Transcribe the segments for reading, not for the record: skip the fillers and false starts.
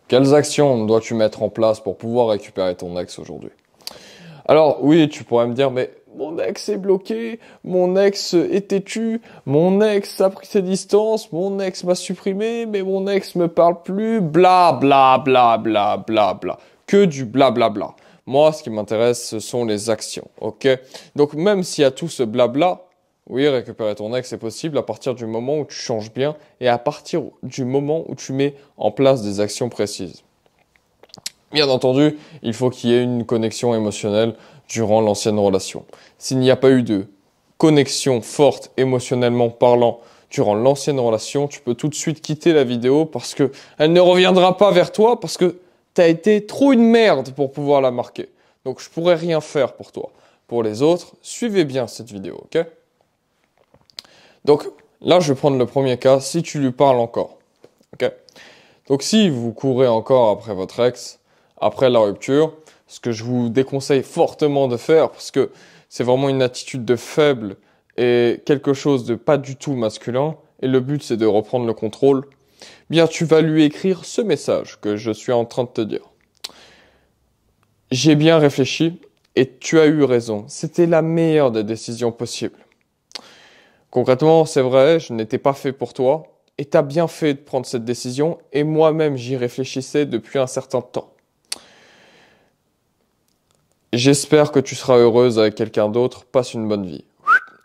Quelles actions dois-tu mettre en place pour pouvoir récupérer ton ex aujourd'hui? Alors oui, tu pourrais me dire, mais mon ex est bloqué, mon ex est têtu, mon ex a pris ses distances, mon ex m'a supprimé, mais mon ex me parle plus, bla bla bla bla bla bla. Que du bla bla bla. Moi, ce qui m'intéresse, ce sont les actions, ok? Donc même s'il y a tout ce blabla, oui, récupérer ton ex est possible à partir du moment où tu changes bien et à partir du moment où tu mets en place des actions précises. Bien entendu, il faut qu'il y ait une connexion émotionnelle durant l'ancienne relation. S'il n'y a pas eu de connexion forte émotionnellement parlant durant l'ancienne relation, tu peux tout de suite quitter la vidéo parce que elle ne reviendra pas vers toi parce que tu as été trop une merde pour pouvoir la marquer. Donc je pourrais rien faire pour toi. Pour les autres, suivez bien cette vidéo, ok? Donc là, je vais prendre le premier cas, si tu lui parles encore, ok? Donc si vous courez encore après votre ex, après la rupture, ce que je vous déconseille fortement de faire, parce que c'est vraiment une attitude de faible et quelque chose de pas du tout masculin, et le but c'est de reprendre le contrôle, bien tu vas lui écrire ce message que je suis en train de te dire. J'ai bien réfléchi et tu as eu raison, c'était la meilleure des décisions possibles. Concrètement, c'est vrai, je n'étais pas fait pour toi, et tu as bien fait de prendre cette décision, et moi-même j'y réfléchissais depuis un certain temps. J'espère que tu seras heureuse avec quelqu'un d'autre, passe une bonne vie.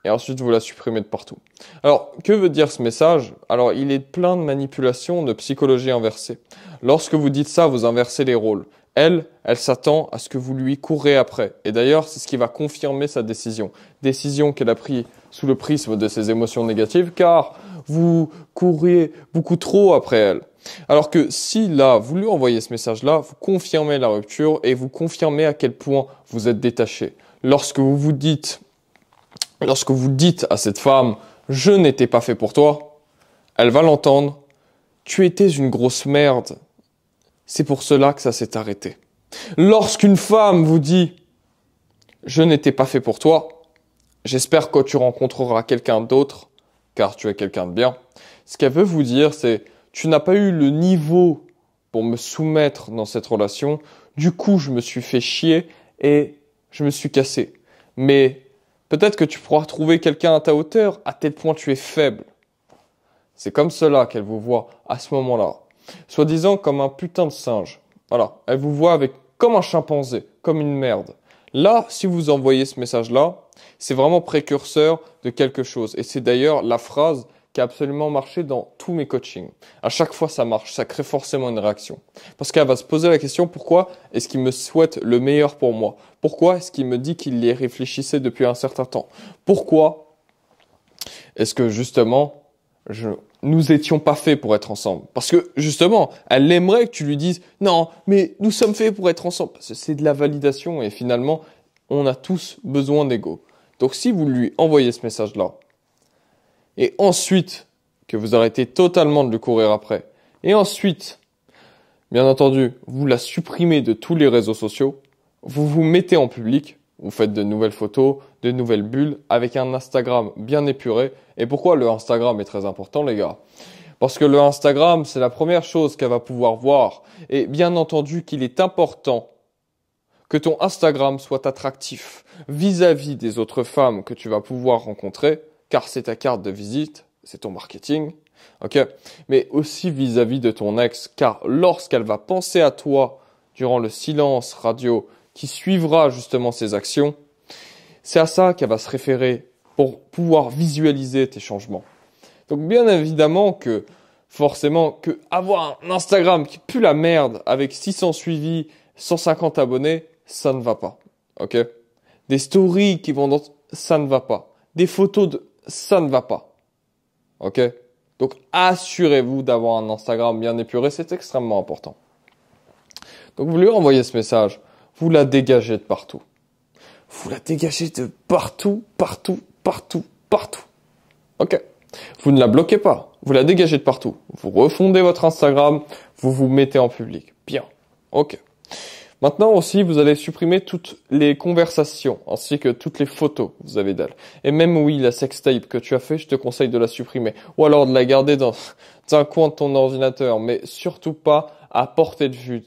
Et ensuite, vous la supprimez de partout. Alors, que veut dire ce message? Alors, il est plein de manipulations, de psychologie inversée. Lorsque vous dites ça, vous inversez les rôles. Elle s'attend à ce que vous lui courez après. Et d'ailleurs, c'est ce qui va confirmer sa décision. Décision qu'elle a prise sous le prisme de ses émotions négatives, car vous courriez beaucoup trop après elle. Alors que si là, vous lui envoyez ce message-là, vous confirmez la rupture et vous confirmez à quel point vous êtes détaché. Lorsque vous dites à cette femme, je n'étais pas fait pour toi, elle va l'entendre, tu étais une grosse merde. C'est pour cela que ça s'est arrêté. Lorsqu'une femme vous dit, je n'étais pas fait pour toi, j'espère que tu rencontreras quelqu'un d'autre, car tu es quelqu'un de bien. Ce qu'elle veut vous dire, c'est, tu n'as pas eu le niveau pour me soumettre dans cette relation. Du coup, je me suis fait chier et je me suis cassé. Mais peut-être que tu pourras trouver quelqu'un à ta hauteur, à tel point tu es faible. C'est comme cela qu'elle vous voit à ce moment-là. Soi-disant comme un putain de singe. Voilà, elle vous voit comme un chimpanzé, comme une merde. Là, si vous envoyez ce message-là, c'est vraiment précurseur de quelque chose. Et c'est d'ailleurs la phrase qui a absolument marché dans tous mes coachings. À chaque fois, ça marche, ça crée forcément une réaction. Parce qu'elle va se poser la question, pourquoi est-ce qu'il me souhaite le meilleur pour moi? Pourquoi est-ce qu'il me dit qu'il y réfléchissait depuis un certain temps? Pourquoi est-ce que justement, nous étions pas faits pour être ensemble? Parce que justement, elle aimerait que tu lui dises, non, mais nous sommes faits pour être ensemble. Parce que c'est de la validation et finalement, on a tous besoin d'ego. Donc si vous lui envoyez ce message-là, et ensuite que vous arrêtez totalement de lui courir après, et ensuite, bien entendu, vous la supprimez de tous les réseaux sociaux, vous vous mettez en public, vous faites de nouvelles photos, de nouvelles bulles, avec un Instagram bien épuré. Et pourquoi le Instagram est très important, les gars? Parce que le Instagram, c'est la première chose qu'elle va pouvoir voir. Et bien entendu qu'il est important que ton Instagram soit attractif vis-à-vis des autres femmes que tu vas pouvoir rencontrer, car c'est ta carte de visite, c'est ton marketing, ok? Mais aussi vis-à-vis de ton ex, car lorsqu'elle va penser à toi durant le silence radio qui suivra justement ses actions, c'est à ça qu'elle va se référer pour pouvoir visualiser tes changements. Donc bien évidemment que forcément que avoir un Instagram qui pue la merde avec 600 suivis, 150 abonnés, ça ne va pas, ok? Des stories qui vont ça ne va pas. Des photos ça ne va pas, ok? Donc assurez-vous d'avoir un Instagram bien épuré, c'est extrêmement important. Donc vous lui envoyez ce message, vous la dégagez de partout. Vous la dégagez de partout, partout, partout, partout. Ok? Vous ne la bloquez pas, vous la dégagez de partout. Vous refondez votre Instagram, vous vous mettez en public. Bien. Ok. Maintenant aussi, vous allez supprimer toutes les conversations, ainsi que toutes les photos que vous avez d'elle. Et même oui, la sextape que tu as fait, je te conseille de la supprimer. Ou alors de la garder dans un coin de ton ordinateur, mais surtout pas à portée de vue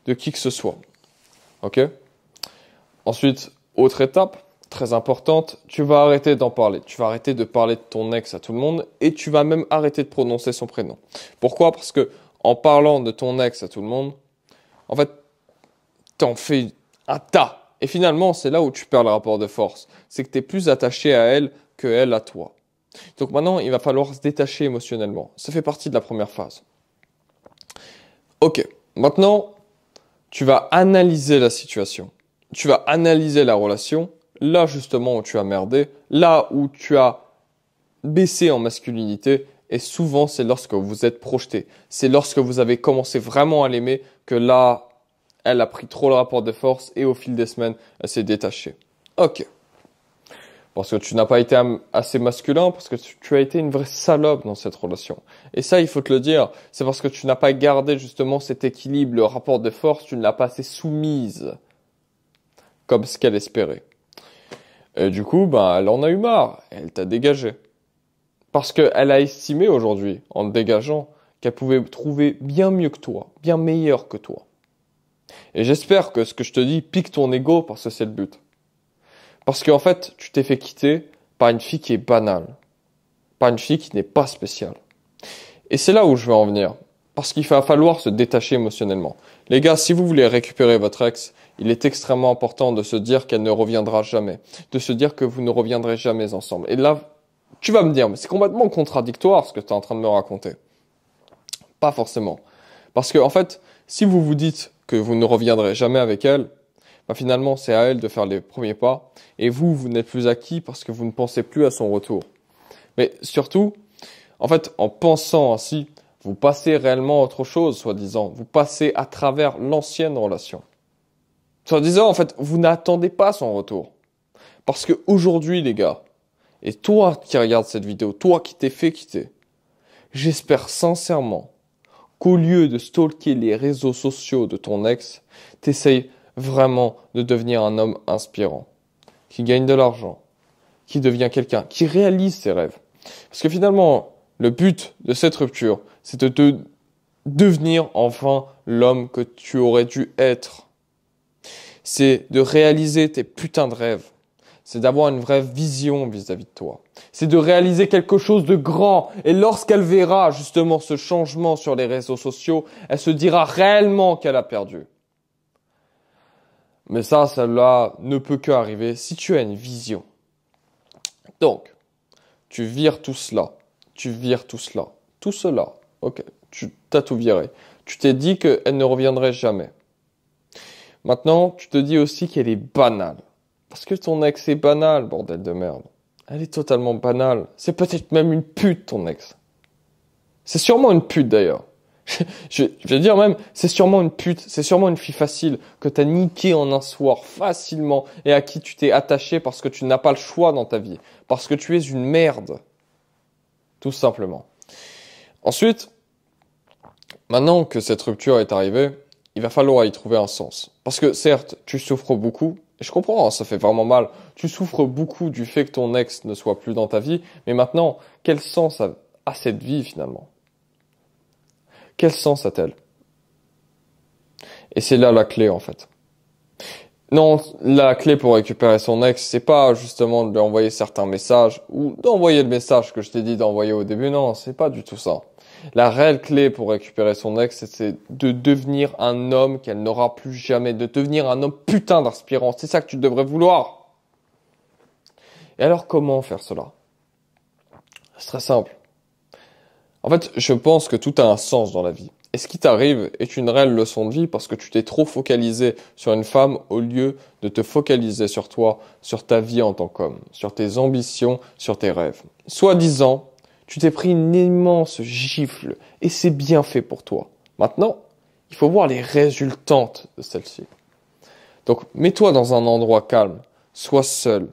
de qui que ce soit. Ok? Ensuite, autre étape, très importante, tu vas arrêter d'en parler. Tu vas arrêter de parler de ton ex à tout le monde et tu vas même arrêter de prononcer son prénom. Pourquoi? Parce que en parlant de ton ex à tout le monde, en fait, t'en fais un tas. Et finalement, c'est là où tu perds le rapport de force. C'est que tu es plus attaché à elle que elle à toi. Donc maintenant, il va falloir se détacher émotionnellement. Ça fait partie de la première phase. Ok, maintenant, tu vas analyser la situation. Tu vas analyser la relation. Là, justement, où tu as merdé. Là où tu as baissé en masculinité. Et souvent, c'est lorsque vous êtes projeté. C'est lorsque vous avez commencé vraiment à l'aimer que là, elle a pris trop le rapport de force et au fil des semaines, elle s'est détachée. Ok. Parce que tu n'as pas été assez masculin, parce que tu as été une vraie salope dans cette relation. Et ça, il faut te le dire, c'est parce que tu n'as pas gardé justement cet équilibre, le rapport de force, tu ne l'as pas assez soumise, comme ce qu'elle espérait. Et du coup, elle en a eu marre, elle t'a dégagé. Parce qu'elle a estimé aujourd'hui, en te dégageant, qu'elle pouvait trouver bien mieux que toi, bien meilleur que toi. Et j'espère que ce que je te dis pique ton ego, parce que c'est le but. Parce qu'en fait, tu t'es fait quitter par une fille qui est banale. Par une fille qui n'est pas spéciale. Et c'est là où je veux en venir. Parce qu'il va falloir se détacher émotionnellement. Les gars, si vous voulez récupérer votre ex, il est extrêmement important de se dire qu'elle ne reviendra jamais. De se dire que vous ne reviendrez jamais ensemble. Et là, tu vas me dire, mais c'est complètement contradictoire ce que tu es en train de me raconter. Pas forcément. Parce que, en fait, si vous vous dites que vous ne reviendrez jamais avec elle, finalement, c'est à elle de faire les premiers pas. Et vous n'êtes plus acquis parce que vous ne pensez plus à son retour. Mais surtout, en fait, en pensant ainsi, vous passez réellement à autre chose, soi-disant. Vous passez à travers l'ancienne relation. Soi-disant, en fait, vous n'attendez pas son retour. Parce que aujourd'hui, les gars, et toi qui regardes cette vidéo, toi qui t'es fait quitter, j'espère sincèrement qu'au lieu de stalker les réseaux sociaux de ton ex, t'essayes vraiment de devenir un homme inspirant, qui gagne de l'argent, qui devient quelqu'un, qui réalise ses rêves. Parce que finalement, le but de cette rupture, c'est de devenir enfin l'homme que tu aurais dû être. C'est de réaliser tes putains de rêves. C'est d'avoir une vraie vision vis-à-vis de toi. C'est de réaliser quelque chose de grand. Et lorsqu'elle verra justement ce changement sur les réseaux sociaux, elle se dira réellement qu'elle a perdu. Mais ça, cela ne peut qu'arriver si tu as une vision. Donc, tu vires tout cela. Tu vires tout cela. Tout cela. Ok, tu t'as tout viré. Tu t'es dit qu'elle ne reviendrait jamais. Maintenant, tu te dis aussi qu'elle est banale. Parce que ton ex est banal, bordel de merde. Elle est totalement banale. C'est peut-être même une pute, ton ex. C'est sûrement une pute, d'ailleurs. Je vais dire même, c'est sûrement une pute, c'est sûrement une fille facile que t'as niqué en un soir facilement et à qui tu t'es attaché parce que tu n'as pas le choix dans ta vie. Parce que tu es une merde. Tout simplement. Ensuite, maintenant que cette rupture est arrivée, il va falloir y trouver un sens. Parce que certes, tu souffres beaucoup, et je comprends, hein, ça fait vraiment mal. Tu souffres beaucoup du fait que ton ex ne soit plus dans ta vie, mais maintenant, quel sens a cette vie finalement ? Quel sens a-t-elle? Et c'est là la clé en fait. Non, la clé pour récupérer son ex, c'est pas justement de lui envoyer certains messages ou d'envoyer le message que je t'ai dit d'envoyer au début. Non, c'est pas du tout ça. La réelle clé pour récupérer son ex, c'est de devenir un homme qu'elle n'aura plus jamais, de devenir un homme putain d'inspirant. C'est ça que tu devrais vouloir. Et alors comment faire cela? C'est très simple. En fait, je pense que tout a un sens dans la vie. Et ce qui t'arrive est une réelle leçon de vie parce que tu t'es trop focalisé sur une femme au lieu de te focaliser sur toi, sur ta vie en tant qu'homme, sur tes ambitions, sur tes rêves. Soi-disant, tu t'es pris une immense gifle et c'est bien fait pour toi. Maintenant, il faut voir les résultantes de celle-ci. Donc, mets-toi dans un endroit calme, sois seul,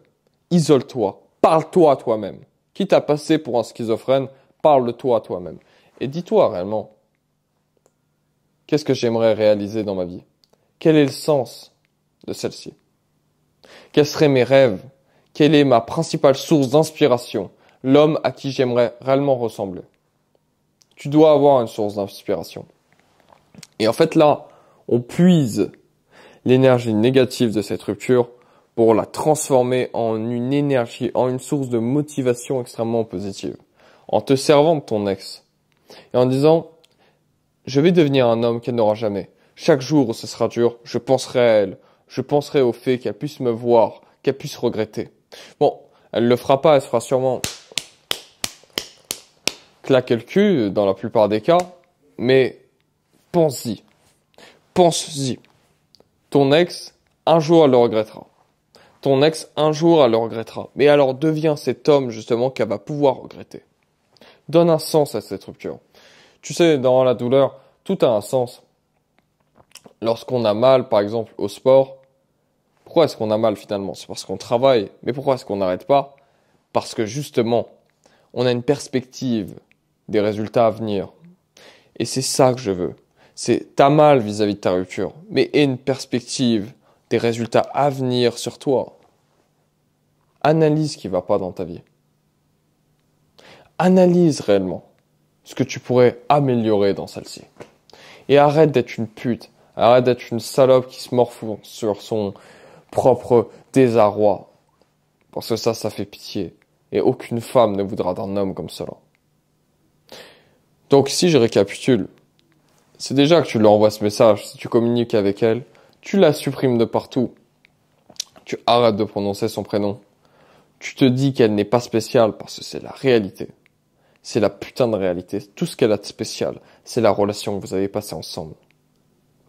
isole-toi, parle-toi à toi-même. Quitte à passer pour un schizophrène, parle-toi à toi-même. Et dis-toi réellement, qu'est-ce que j'aimerais réaliser dans ma vie? Quel est le sens de celle-ci? Quels seraient mes rêves? Quelle est ma principale source d'inspiration? L'homme à qui j'aimerais réellement ressembler. Tu dois avoir une source d'inspiration. Et en fait là, on puise l'énergie négative de cette rupture pour la transformer en une énergie, en une source de motivation extrêmement positive. En te servant de ton ex et en disant, je vais devenir un homme qu'elle n'aura jamais. Chaque jour où ce sera dur, je penserai à elle. Je penserai au fait qu'elle puisse me voir, qu'elle puisse regretter. Bon, elle le fera pas, elle se fera sûrement claquer le cul dans la plupart des cas, mais pense-y. Pense-y. Ton ex, un jour, elle le regrettera. Ton ex, un jour, elle le regrettera. Mais alors, deviens cet homme, justement, qu'elle va pouvoir regretter. Donne un sens à cette rupture. Tu sais, dans la douleur, tout a un sens. Lorsqu'on a mal, par exemple, au sport, pourquoi est-ce qu'on a mal finalement? C'est parce qu'on travaille. Mais pourquoi est-ce qu'on n'arrête pas? Parce que justement, on a une perspective des résultats à venir. Et c'est ça que je veux. C'est t'as mal vis-à-vis de ta rupture, mais aie une perspective des résultats à venir sur toi. Analyse ce qui va pas dans ta vie. Analyse réellement ce que tu pourrais améliorer dans celle-ci. Et arrête d'être une pute. Arrête d'être une salope qui se morfond sur son propre désarroi. Parce que ça fait pitié. Et aucune femme ne voudra d'un homme comme cela. Donc si je récapitule, c'est déjà que tu lui envoies ce message, si tu communiques avec elle, tu la supprimes de partout. Tu arrêtes de prononcer son prénom. Tu te dis qu'elle n'est pas spéciale parce que c'est la réalité. C'est la putain de réalité. Tout ce qu'elle a de spécial, c'est la relation que vous avez passée ensemble.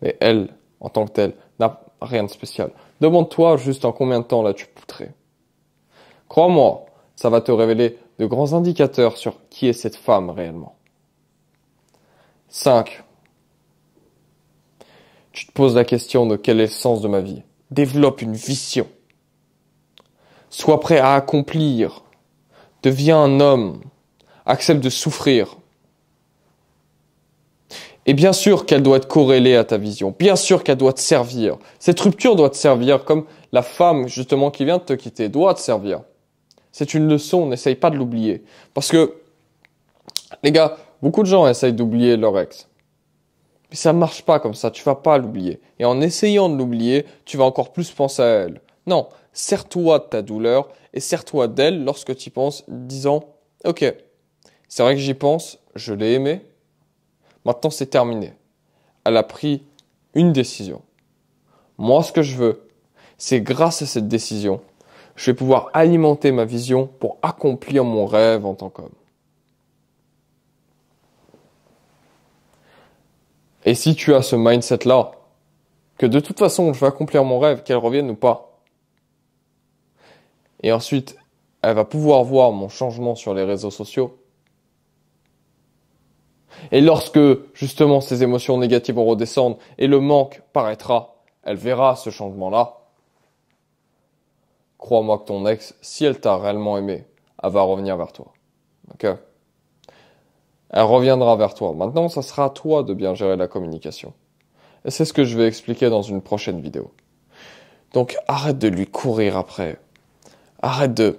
Mais elle, en tant que telle, n'a rien de spécial. Demande-toi juste en combien de temps l'as-tu poutré. Crois-moi, ça va te révéler de grands indicateurs sur qui est cette femme réellement. 5. Tu te poses la question de quel est le sens de ma vie. Développe une vision. Sois prêt à accomplir. Deviens un homme. Accepte de souffrir. Et bien sûr qu'elle doit être corrélée à ta vision. Bien sûr qu'elle doit te servir. Cette rupture doit te servir comme la femme justement qui vient de te quitter doit te servir. C'est une leçon, n'essaye pas de l'oublier. Parce que, les gars, beaucoup de gens essayent d'oublier leur ex. Mais ça marche pas comme ça, tu vas pas l'oublier. Et en essayant de l'oublier, tu vas encore plus penser à elle. Non, sers-toi de ta douleur et sers-toi d'elle lorsque tu y penses, disant, ok, c'est vrai que j'y pense, je l'ai aimée, maintenant c'est terminé. Elle a pris une décision. Moi, ce que je veux, c'est grâce à cette décision, je vais pouvoir alimenter ma vision pour accomplir mon rêve en tant qu'homme. Et si tu as ce mindset-là, que de toute façon, je vais accomplir mon rêve, qu'elle revienne ou pas. Et ensuite, elle va pouvoir voir mon changement sur les réseaux sociaux. Et lorsque, justement, ces émotions négatives vont redescendre et le manque paraîtra, elle verra ce changement-là. Crois-moi que ton ex, si elle t'a réellement aimé, elle va revenir vers toi. Ok? Elle reviendra vers toi. Maintenant, ça sera à toi de bien gérer la communication. Et c'est ce que je vais expliquer dans une prochaine vidéo. Donc, arrête de lui courir après. Arrête de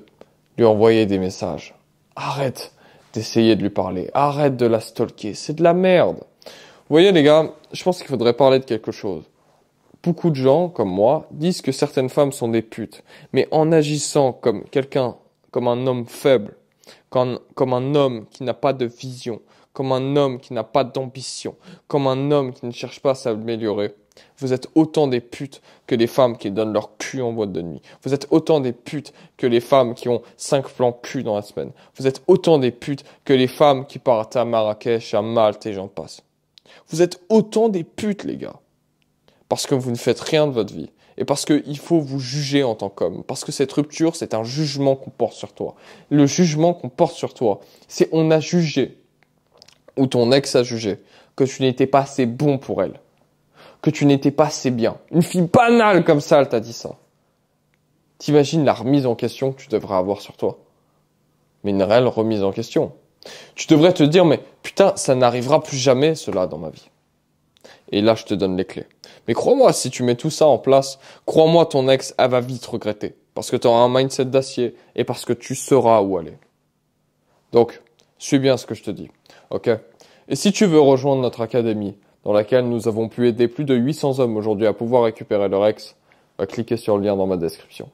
lui envoyer des messages. Arrête d'essayer de lui parler. Arrête de la stalker. C'est de la merde. Vous voyez, les gars, je pense qu'il faudrait parler de quelque chose. Beaucoup de gens, comme moi, disent que certaines femmes sont des putes. Mais en agissant comme quelqu'un, comme un homme faible, comme un homme qui n'a pas de vision, comme un homme qui n'a pas d'ambition, comme un homme qui ne cherche pas à s'améliorer. Vous êtes autant des putes que les femmes qui donnent leur cul en boîte de nuit. Vous êtes autant des putes que les femmes qui ont 5 plans cul dans la semaine. Vous êtes autant des putes que les femmes qui partent à Marrakech, à Malte et j'en passe. Vous êtes autant des putes, les gars. Parce que vous ne faites rien de votre vie. Et parce qu'il faut vous juger en tant qu'homme. Parce que cette rupture, c'est un jugement qu'on porte sur toi. Le jugement qu'on porte sur toi, c'est on a jugé, ou ton ex a jugé, que tu n'étais pas assez bon pour elle. Que tu n'étais pas assez bien. Une fille banale comme ça, elle t'a dit ça. T'imagines la remise en question que tu devrais avoir sur toi. Mais une réelle remise en question. Tu devrais te dire, mais putain, ça n'arrivera plus jamais cela dans ma vie. Et là, je te donne les clés. Mais crois-moi, si tu mets tout ça en place, crois-moi, ton ex, elle va vite regretter. Parce que tu auras un mindset d'acier et parce que tu sauras où aller. Donc, suis bien ce que je te dis. Ok? Et si tu veux rejoindre notre académie, dans laquelle nous avons pu aider plus de 800 hommes aujourd'hui à pouvoir récupérer leur ex, cliquez sur le lien dans ma description.